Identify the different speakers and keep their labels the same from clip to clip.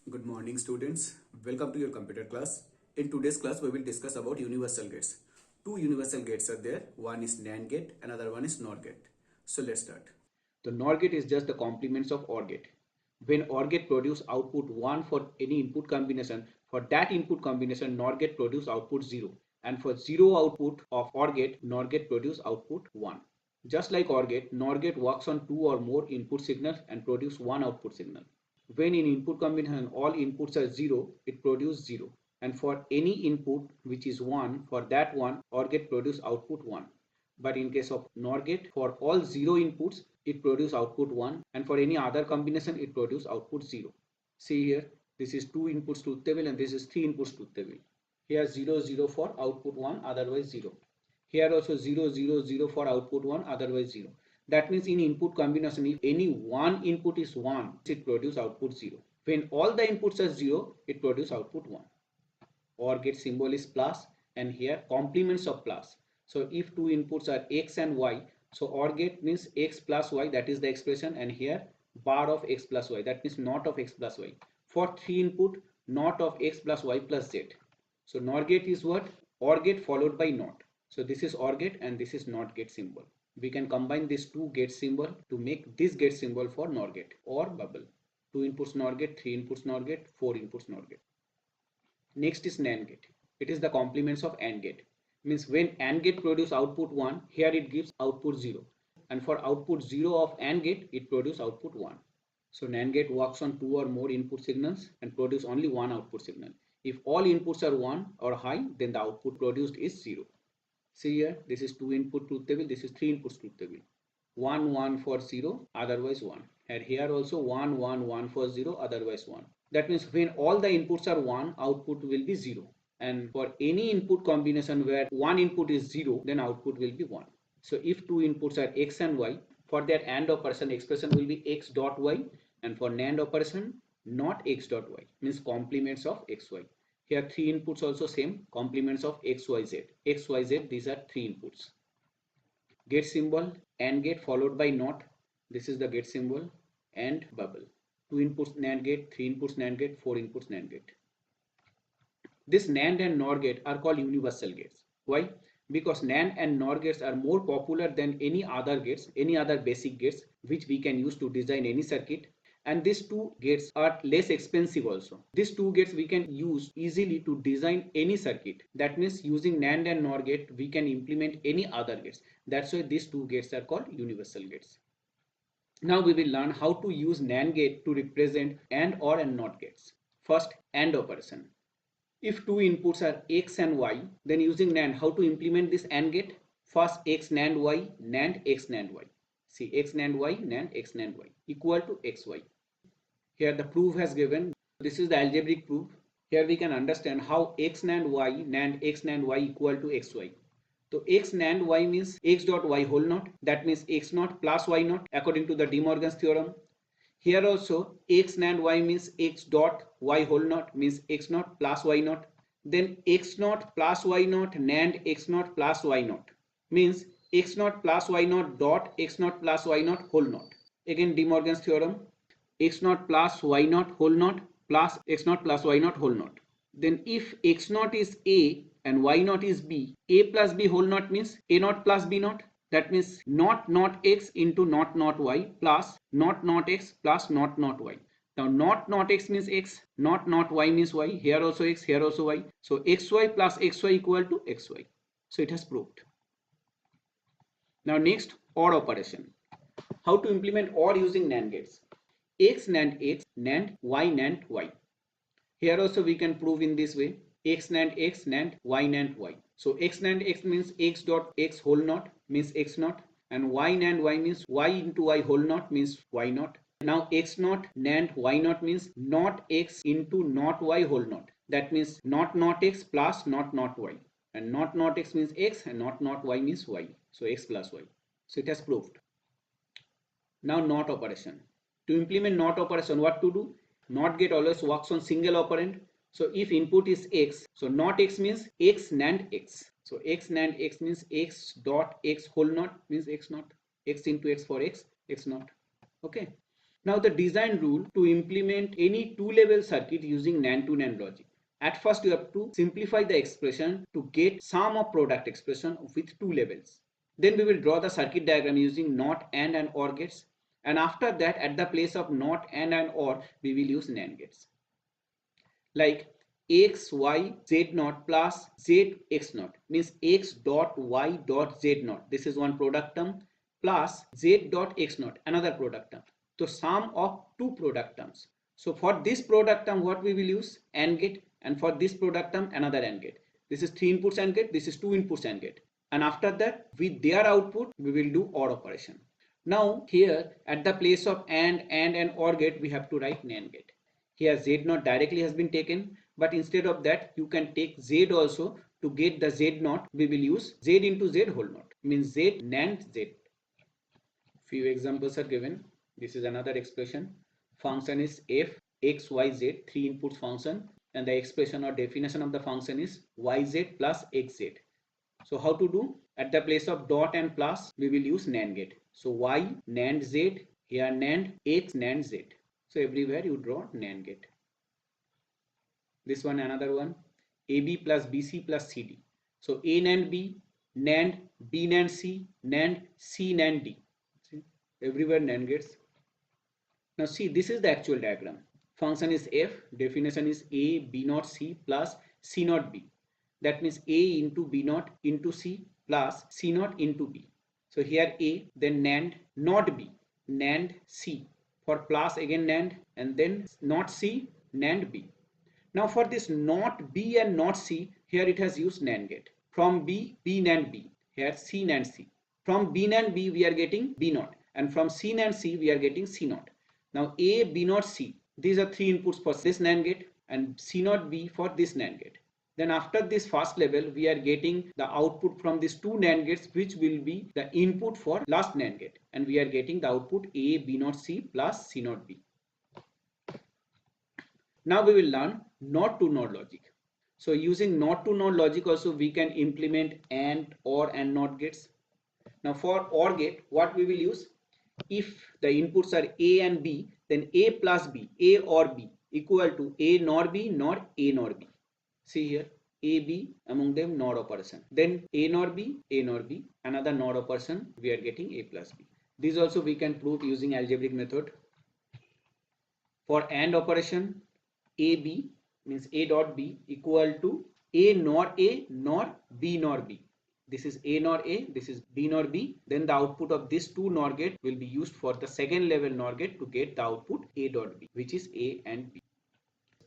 Speaker 1: Good morning students. Welcome to your computer class. In today's class we will discuss about universal gates. Two universal gates are there. One is NAND gate, another one is NOR gate. So let's start. The NOR gate is just the complements of OR gate. When OR gate produce output 1 for any input combination, for that input combination NOR gate produce output 0. And for 0 output of OR gate, NOR gate produce output 1. Just like OR gate, NOR gate works on 2 or more input signals and produce one output signal. When in input combination all inputs are 0, it produces 0. And for any input which is 1, for that one OR gate produce output 1. But in case of NOR gate, for all 0 inputs, it produce output 1. And for any other combination, it produce output 0. See here, this is 2 inputs truth table and this is 3 inputs truth table. Here 0, 0 for output 1, otherwise 0. Here also 0, 0, 0 for output 1, otherwise 0. That means in input combination, if any one input is 1, it produces output 0. When all the inputs are 0, it produces output 1. OR gate symbol is plus and here complements of plus. So if two inputs are x and y, so OR gate means x plus y, that is the expression, and here bar of x plus y, that means not of x plus y. For 3 input, not of x plus y plus z. So NOR gate is what? OR gate followed by not. So this is OR gate and this is NOT gate symbol. We can combine these two gate symbol to make this gate symbol for NOR gate or bubble. 2 inputs NOR gate, 3 inputs NOR gate, 4 inputs NOR gate. Next is NAND gate. It is the complements of AND gate. Means when AND gate produce output 1, here it gives output 0. And for output 0 of AND gate, it produce output 1. So NAND gate works on 2 or more input signals and produce only one output signal. If all inputs are 1 or high, then the output produced is 0. See here, this is 2 input truth table, this is 3 inputs truth table. 1, 1 for 0, otherwise 1. And here also 1, 1, 1 for 0, otherwise 1. That means when all the inputs are 1, output will be 0. And for any input combination where one input is 0, then output will be 1. So if two inputs are x and y, for that AND operation expression will be x dot y, and for NAND operation not x dot y, means complements of xy. Here 3 inputs also same, complements of xyz. xyz, these are 3 inputs. Gate symbol, AND gate followed by NOT. This is the gate symbol, and bubble. 2 inputs NAND gate, 3 inputs NAND gate, 4 inputs NAND gate. This NAND and NOR gate are called universal gates. Why? Because NAND and NOR gates are more popular than any other gates, any other basic gates which we can use to design any circuit. And these two gates are less expensive also. These two gates we can use easily to design any circuit. That means using NAND and NOR gate, we can implement any other gates. That's why these two gates are called universal gates. Now we will learn how to use NAND gate to represent AND, OR and NOT gates. First, AND operation. If two inputs are x and y, then using NAND, how to implement this AND gate? First x NAND y, NAND x NAND y. See, x NAND y, NAND x NAND y equal to xy. Here the proof has given. This is the algebraic proof. Here we can understand how x NAND y, NAND x NAND y equal to xy. So x NAND y means x dot y whole naught. That means x naught plus y naught according to the De Morgan's theorem. Here also x NAND y means x dot y whole naught means x naught plus y naught. Then x naught plus y naught NAND x naught plus y naught means x naught plus y naught dot x naught plus y naught whole naught. Again De Morgan's theorem, x naught plus y naught whole naught plus x naught plus y naught whole naught. Then if x naught is a and y naught is b, a plus b whole naught means a naught plus b naught. That means not x into not y plus not x plus not y. Now not x means x, not y means y. Here also x, here also y. So xy plus xy equal to xy. So it has proved. Now next, OR operation. How to implement OR using NAND gates? X NAND x, NAND y NAND y. Here also we can prove in this way. X NAND x, NAND y NAND y. So x NAND x means x dot x whole naught means x naught, and y NAND y means y into y whole naught means y naught. Now x naught NAND y naught means not x into not y whole naught. That means not x plus not y. And not x means x and not y means y. So x plus y. So it has proved. Now NOT operation. To implement NOT operation, what to do? NOT gate always works on single operand. So if input is x, so not x means x NAND x. So x NAND x means x dot x whole naught means x naught. X into x for x, x naught. Okay. Now the design rule to implement any two-level circuit using NAND to NAND logic. At first you have to simplify the expression to get sum of product expression with two levels. Then we will draw the circuit diagram using NOT, AND and OR gates. And after that, at the place of NOT, AND and OR, we will use NAND gates. Like x, y, z naught plus z x naught means x dot y dot z naught. This is one product term plus z dot x naught, another product term. So sum of two product terms. So for this product term, what we will use? AND gate. And for this product term, another AND gate. This is 3 inputs AND gate. This is 2 inputs AND gate. And after that, with their output, we will do OR operation. Now here at the place of and OR gate, we have to write NAND gate. Here z naught directly has been taken, but instead of that, you can take z also. To get the z naught, we will use z into z whole naught, means z NAND z. Few examples are given. This is another expression. Function is f x y z, 3 inputs function, and the expression or definition of the function is yz plus xz. So how to do? At the place of dot and plus, we will use NAND gate. So y NAND z, here NAND x NAND z. So everywhere you draw NAND gate. This one, another one, AB plus BC plus CD. So A NAND B, NAND, B NAND C, NAND, C NAND D. See? Everywhere NAND gates. Now see, this is the actual diagram. Function is f, definition is A B naught C plus C naught B. That means A into B naught into C plus C naught into B. So here A, then NAND, not B, NAND C. For plus again NAND, and then not C, NAND B. Now for this not B and not C, here it has used NAND gate. From B, B NAND B. Here C NAND C. From B NAND B, we are getting B naught. And from C NAND C, we are getting C naught. Now A, B naught, C. These are three inputs for this NAND gate and C naught B for this NAND gate. Then after this first level, we are getting the output from these two NAND gates, which will be the input for last NAND gate. And we are getting the output A, B naught, C plus C naught B. Now we will learn NOT to NOT logic. So using NOT to NOT logic also, we can implement AND, OR and NOT gates. Now for OR gate, what we will use? If the inputs are A and B, then A plus B, A or B equal to A nor B nor A nor B. See here, A, B, among them NOR operation. Then A nor B, another NOR operation, we are getting A plus B. This also we can prove using algebraic method. For AND operation, AB means A dot B equal to A nor B nor B. This is A nor A, this is B nor B. Then the output of this two NOR gate will be used for the second level NOR gate to get the output A dot B, which is A and B.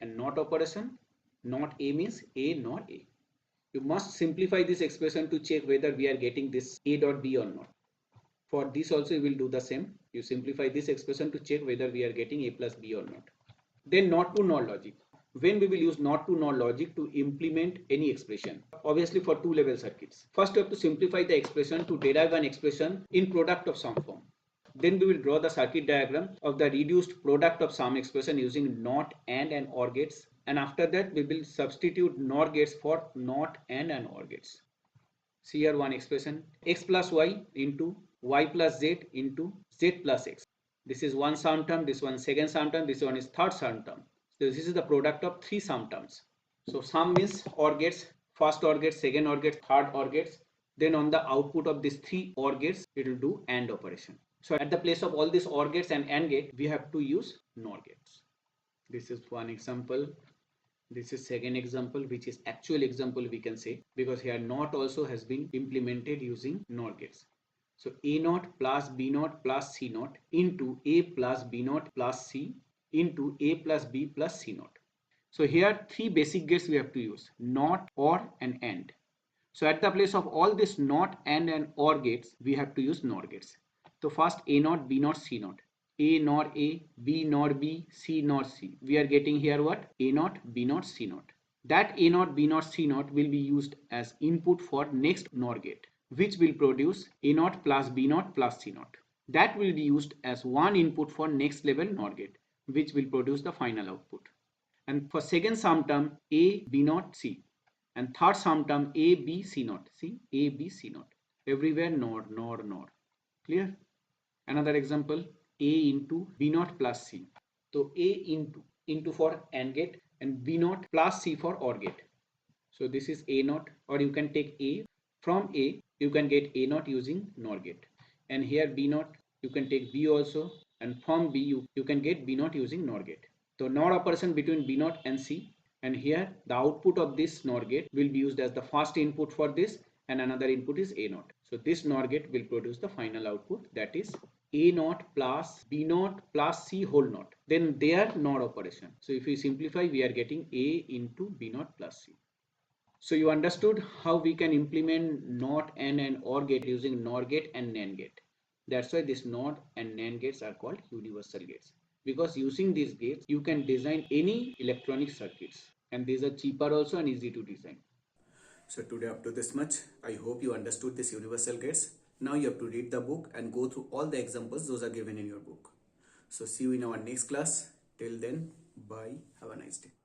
Speaker 1: And NOT operation, not A means A nor A. You must simplify this expression to check whether we are getting this A dot B or not. For this also you will do the same. You simplify this expression to check whether we are getting A plus B or not. Then NOT to NOT logic. When we will use NOT to NOT logic to implement any expression. Obviously for two level circuits. First you have to simplify the expression to derive an expression in product of sum form. Then we will draw the circuit diagram of the reduced product of sum expression using NOT, AND and OR gates. And after that we will substitute NOR gates for NOT, AND and OR gates. See here one expression, x plus y into y plus z into z plus x. This is one sum term, this one second sum term, this one is third sum term. So this is the product of three sum terms. So sum means OR gates, first OR gate, second OR gate, third OR gates. Then on the output of these three OR gates, it will do AND operation. So at the place of all these OR gates and AND gate, we have to use NOR gates. This is one example. This is second example, which is actual example we can say, because here NOT also has been implemented using NOR gates. So A naught plus B naught plus C naught into A plus B naught plus C into A plus B plus C naught. So here three basic gates we have to use, NOT, OR and AND. So at the place of all this NOT, AND and OR gates, we have to use NOR gates. So first A naught, B naught, C naught. A nor A, B nor B, C nor C. We are getting here what? A naught, B naught, C naught. That A naught, B naught, C naught will be used as input for next NOR gate, which will produce A naught plus B naught plus C naught. That will be used as one input for next level NOR gate, which will produce the final output. And for second sum term, A, B naught, C. And third sum term, A, B, C naught. See, A, B, C naught. Everywhere NOR, NOR, NOR. Clear? Another example. A into B naught plus C. So A into for AND gate and B naught plus C for OR gate. So this is A naught, or you can take A. From A you can get A naught using NOR gate, and here B naught you can take B also, and from B you can get B naught using NOR gate. So NOR operation between B naught and C, and here the output of this NOR gate will be used as the first input for this, and another input is A naught. So this NOR gate will produce the final output, that is A naught plus B naught plus C whole naught, then their NOR operation. So if we simplify, we are getting A into B naught plus C. So you understood how we can implement NOT and OR gate using NOR gate and NAND gate. That's why this NOT and NAND gates are called universal gates, because using these gates you can design any electronic circuits, and these are cheaper also and easy to design. So today up to this much. I hope you understood this universal gates. Now you have to read the book and go through all the examples those are given in your book. So see you in our next class. Till then, bye. Have a nice day.